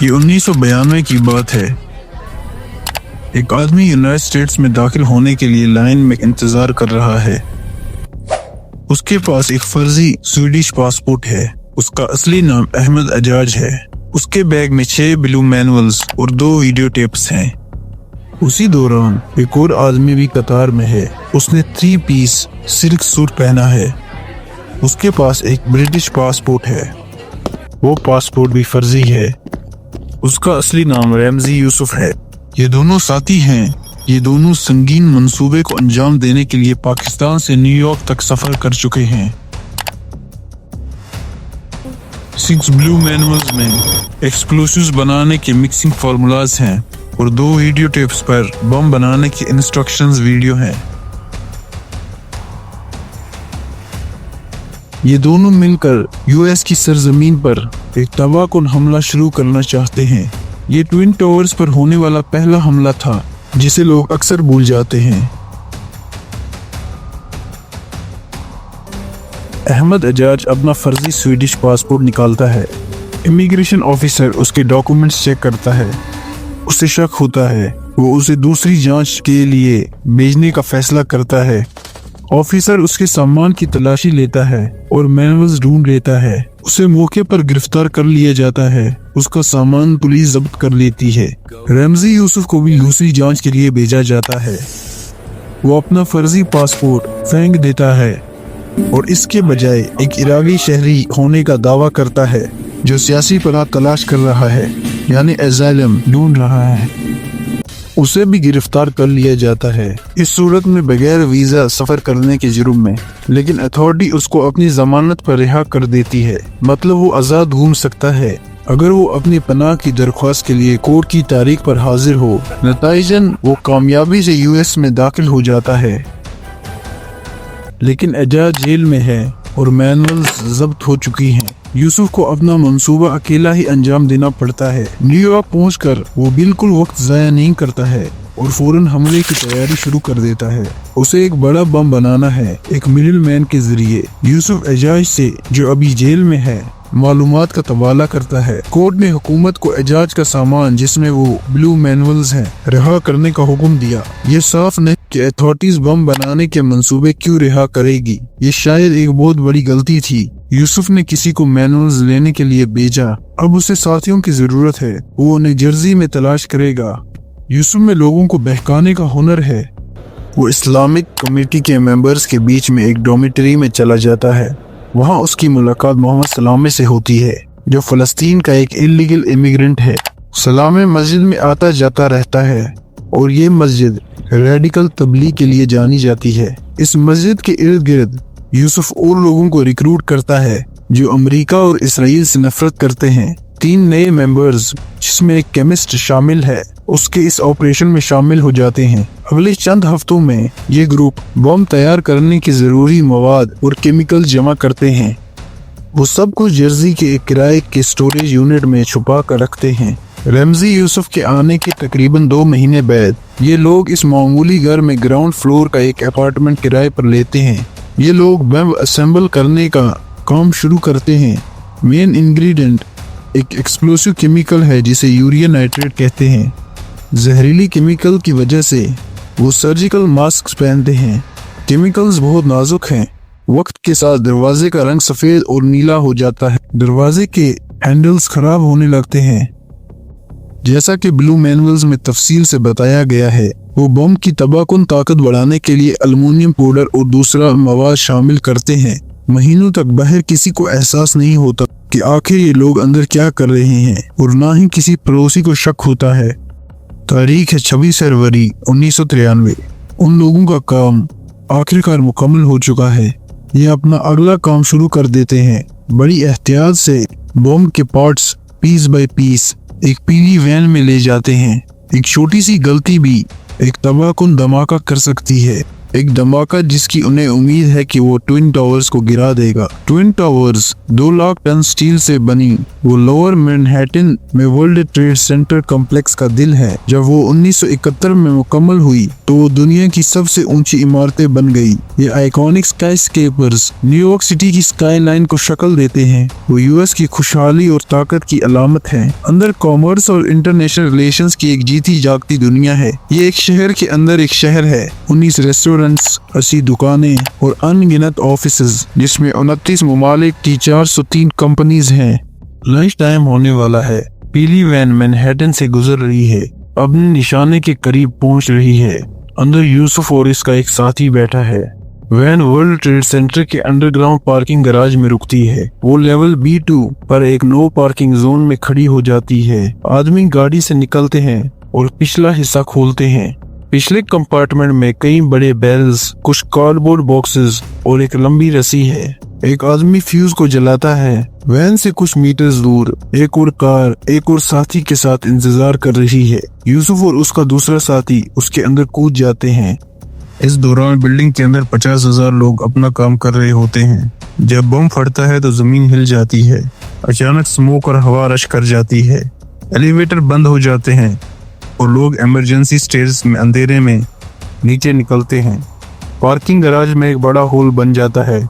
ये 1992 की बात है। एक आदमी यूनाइटेड स्टेट्स में दाखिल होने के लिए लाइन में इंतजार कर रहा है। उसके पास एक फर्जी स्वीडिश पासपोर्ट है। उसका असली नाम अहमद एजाज है। उसके बैग में 6 ब्लू मैनुअल्स और 2 वीडियो टेप्स हैं। उसी दौरान एक और आदमी भी कतार में है। उसने 3 पीस सिल्क सूट पहना है। उसके पास एक ब्रिटिश पासपोर्ट है। वो पासपोर्ट भी फर्जी है। उसका असली नाम रमजी यूसुफ है। ये दोनों साथी हैं। ये दोनों संगीन मंसूबे को अंजाम देने के लिए पाकिस्तान से न्यूयॉर्क तक सफर कर चुके हैं। 6 ब्लू मैनुअल्स में एक्सप्लोसिव्स बनाने के मिक्सिंग फार्मूलाज हैं और 2 वीडियो टेप्स पर बम बनाने के इंस्ट्रक्शंस वीडियो हैं। ये दोनों मिलकर यूएस की सरजमीन पर एक तबाहकुन हमला शुरू करना चाहते हैं। ये ट्विन टावर्स पर होने वाला पहला हमला था जिसे लोग अक्सर भूल जाते हैं। अहमद एजाज अपना फर्जी स्वीडिश पासपोर्ट निकालता है। इमिग्रेशन ऑफिसर उसके डॉक्यूमेंट्स चेक करता है। उसे शक होता है। वो उसे दूसरी जांच के लिए भेजने का फैसला करता है। ऑफिसर उसके सामान की तलाशी लेता है और मैनुअल्स ढूंढ लेता है। उसे मौके पर गिरफ्तार कर लिया जाता है। उसका सामान पुलिस जब्त कर लेती है। रमजी यूसुफ को भी दूसरी जांच के लिए भेजा जाता है। वो अपना फर्जी पासपोर्ट फेंक देता है और इसके बजाय एक इराकी शहरी होने का दावा करता है जो सियासी पनाह तलाश कर रहा है, यानी एजाइलम ढूंढ रहा है। उसे भी गिरफ्तार कर लिया जाता है, इस सूरत में बगैर वीजा सफर करने के जुर्म में। लेकिन अथॉरिटी उसको अपनी जमानत पर रिहा कर देती है। मतलब वो आजाद घूम सकता है अगर वो अपनी पनाह की दरख्वास्त के लिए कोर्ट की तारीख पर हाजिर हो। नतीजन वो कामयाबी से यूएस में दाखिल हो जाता है। लेकिन एजाज जेल में है और मैनुअल्स जब्त हो चुकी हैं। यूसुफ को अपना मंसूबा अकेला ही अंजाम देना पड़ता है। न्यूयॉर्क पहुंचकर वो बिल्कुल वक्त जाया नहीं करता है और फौरन हमले की तैयारी शुरू कर देता है। उसे एक बड़ा बम बनाना है एक मिडिल मैन के जरिए। यूसुफ एजाज से, जो अभी जेल में है, मालूमात का तबादला करता है। कोर्ट ने हुकूमत को एजाज का सामान, जिसमें वो ब्लू मैनुअल्स हैं, रिहा करने का हुक्म दिया। ये साफ नहीं कि अथॉरिटीज बम बनाने के मंसूबे क्यों रिहा करेगी। ये शायद एक बहुत बड़ी गलती थी। यूसुफ ने किसी को मैनुअल्स लेने के लिए भेजा। अब उसे साथियों की जरूरत है। वो उन्हें जर्सी में तलाश करेगा। यूसुफ में लोगों को बहकाने का हुनर है। वो इस्लामिक कमेटी के मेंबर्स के बीच में एक डॉर्मिटरी में चला जाता है। वहाँ उसकी मुलाकात मोहम्मद सलामे से होती है, जो फलस्तीन का एक इलीगल इमिग्रेंट है। सलामे मस्जिद में आता जाता रहता है और ये मस्जिद रेडिकल तबलीग के लिए जानी जाती है। इस मस्जिद के इर्द गिर्द यूसुफ और लोगों को रिक्रूट करता है जो अमेरिका और इसराइल से नफरत करते हैं। 3 नए मेंबर्स, जिसमें एक केमिस्ट शामिल है, उसके इस ऑपरेशन में शामिल हो जाते हैं। अगले चंद हफ्तों में ये ग्रुप बम तैयार करने की जरूरी मवाद और केमिकल जमा करते हैं। वो सब कुछ जर्सी के एक किराए के स्टोरेज यूनिट में छुपा कर रखते हैं। रमजी यूसुफ के आने के तकरीबन 2 महीने बाद ये लोग इस मामूली घर में ग्राउंड फ्लोर का एक अपार्टमेंट किराए पर लेते हैं। ये लोग बम असेंबल करने का काम शुरू करते हैं। मेन इंग्रेडिएंट एक एक्सप्लोसिव केमिकल है जिसे यूरिया नाइट्रेट कहते हैं। जहरीली केमिकल की वजह से वो सर्जिकल मास्क पहनते हैं। केमिकल्स बहुत नाजुक हैं। वक्त के साथ दरवाजे का रंग सफेद और नीला हो जाता है। दरवाजे के हैंडल्स खराब होने लगते हैं। जैसा कि ब्लू मैनुअल्स में तफसील से बताया गया है, वो बम की तबाहकुन ताकत बढ़ाने के लिए एल्युमिनियम पाउडर और दूसरा मवाद शामिल करते हैं। महीनों तक बाहर किसी को एहसास नहीं होता कि आखिर ये लोग अंदर क्या कर रहे हैं और ना ही किसी पड़ोसी को शक होता है। तारीख है 26 फरवरी 1993। उन लोगों का काम आखिरकार मुकम्मल हो चुका है। ये अपना अगला काम शुरू कर देते हैं। बड़ी एहतियात से बम के पार्ट्स पीस बाय पीस एक पीली वैन में ले जाते हैं। एक छोटी सी गलती भी एक तबाहकुन धमाका कर सकती है। एक धमाका जिसकी उन्हें उम्मीद है कि वो ट्विन टावर्स को गिरा देगा। Twin towers 2 lakh ton steel से बनी वो लोअर मैनहट्टन में वर्ल्ड ट्रेड सेंटर कॉम्प्लेक्स का दिल है। जब वो 1971 में मुकम्मल हुई तो वो दुनिया की सबसे ऊंची इमारतें बन गई। ये आइकॉनिक स्काईस्केपर्स न्यूयॉर्क सिटी की स्काईलाइन को शक्ल देते हैं। वो यूएस की खुशहाली और ताकत की अलामत है। अंदर कॉमर्स और इंटरनेशनल रिलेशंस की एक जीती जागती दुनिया है। ये एक शहर के अंदर एक शहर है। 19 रेस्टोरेंट्स, 80 दुकानें और अनगिनत ऑफिसेज, जिसमें 29 ममालिक की 403 कंपनीज हैं। लंच टाइम होने वाला है। पीली वैन मैनहट्टन से गुजर रही है, अपने निशाने के करीब पहुंच रही है। अंदर यूसुफ और इसका एक साथी बैठा है। वैन वर्ल्ड ट्रेड सेंटर के अंडरग्राउंड पार्किंग गैराज में रुकती है। वो लेवल B2 पर एक नो पार्किंग जोन में खड़ी हो जाती है। आदमी गाड़ी से निकलते हैं और पिछला हिस्सा खोलते हैं। पिछले कंपार्टमेंट में कई बड़े बैरल्स, कुछ कार्डबोर्ड बॉक्सेस और एक लंबी रस्सी है। एक आदमी फ्यूज को जलाता है। वैन से कुछ मीटर्स दूर एक और कार एक और साथी के साथ इंतजार कर रही है। यूसुफ और उसका दूसरा साथी उसके अंदर कूद जाते हैं। इस दौरान बिल्डिंग के अंदर 50,000 लोग अपना काम कर रहे होते हैं। जब बम फटता है तो जमीन हिल जाती है। अचानक स्मोक और हवा रश कर जाती है। एलिवेटर बंद हो जाते हैं और लोग इमरजेंसी स्टेयर्स में अंधेरे में नीचे निकलते हैं। पार्किंग गैराज में एक बड़ा होल बन जाता है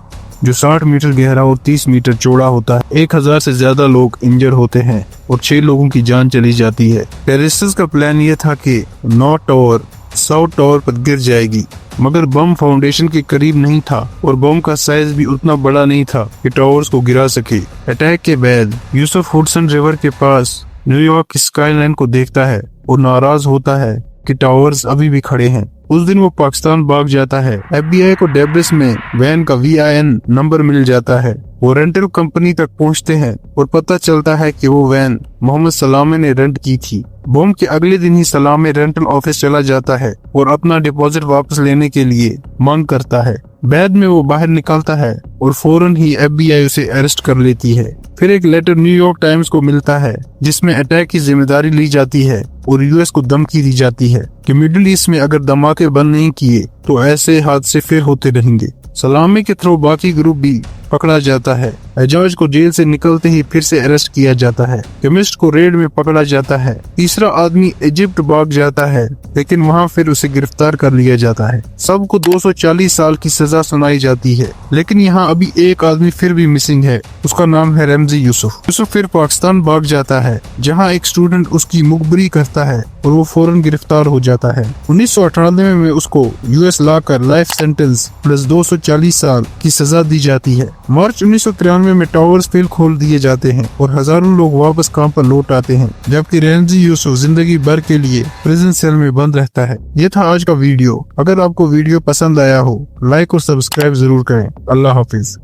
जो 60 मीटर गहरा और 30 मीटर चौड़ा होता है। 1000 से ज्यादा लोग इंजर होते हैं और 6 लोगों की जान चली जाती है। टेररिस्ट्स का प्लान ये था कि नॉर्थ टावर साउथ टावर पर गिर जाएगी, मगर बम फाउंडेशन के करीब नहीं था और बम का साइज भी उतना बड़ा नहीं था कि टावर्स को गिरा सके। अटैक के बाद यूसुफ हुडसन रिवर के पास न्यूयॉर्क की स्काईलाइन को देखता है और नाराज होता है कि टावर्स अभी भी खड़े हैं। उस दिन वो पाकिस्तान भाग जाता है। FBI को डेब्रिस में वैन का VIN नंबर मिल जाता है। वो रेंटल कंपनी तक पहुंचते हैं और पता चलता है कि वो वैन मोहम्मद सलामे ने रेंट की थी। बम के अगले दिन ही सलामे रेंटल ऑफिस चला जाता है और अपना डिपॉजिट वापस लेने के लिए मांग करता है। बाद में वो बाहर निकलता है और फौरन ही FBI उसे अरेस्ट कर लेती है। फिर एक लेटर न्यूयॉर्क टाइम्स को मिलता है जिसमें अटैक की जिम्मेदारी ली जाती है और US को धमकी दी जाती है कि मिडिल ईस्ट में अगर धमाके बंद नहीं किए तो ऐसे हादसे फिर होते रहेंगे। सलामी के थ्रू बाकी ग्रुप भी पकड़ा जाता है। एजाज को जेल से निकलते ही फिर से अरेस्ट किया जाता है। केमिस्ट को रेड में पकड़ा जाता है। तीसरा आदमी इजिप्ट भाग जाता है, लेकिन वहां फिर उसे गिरफ्तार कर लिया जाता है। सबको 240 साल की सजा सुनाई जाती है, लेकिन यहाँ अभी एक आदमी फिर भी मिसिंग है। उसका नाम है रमजी यूसुफ। यूसुफ फिर पाकिस्तान भाग जाता है, जहाँ एक स्टूडेंट उसकी मुखबरी करता है और वो फौरन गिरफ्तार हो जाता है। 1998 में उसको US लाकर लाइफ सेंटेंस प्लस 240 साल की सजा दी जाती है। मार्च 1993 में टावर्स फिर खोल दिए जाते हैं और हजारों लोग वापस काम पर लौट आते हैं, जबकि रमजी यूसुफ जिंदगी भर के लिए प्रिजन सेल में बंद रहता है। ये था आज का वीडियो। अगर आपको वीडियो पसंद आया हो, लाइक और सब्सक्राइब जरूर करें। अल्लाह हाफिज।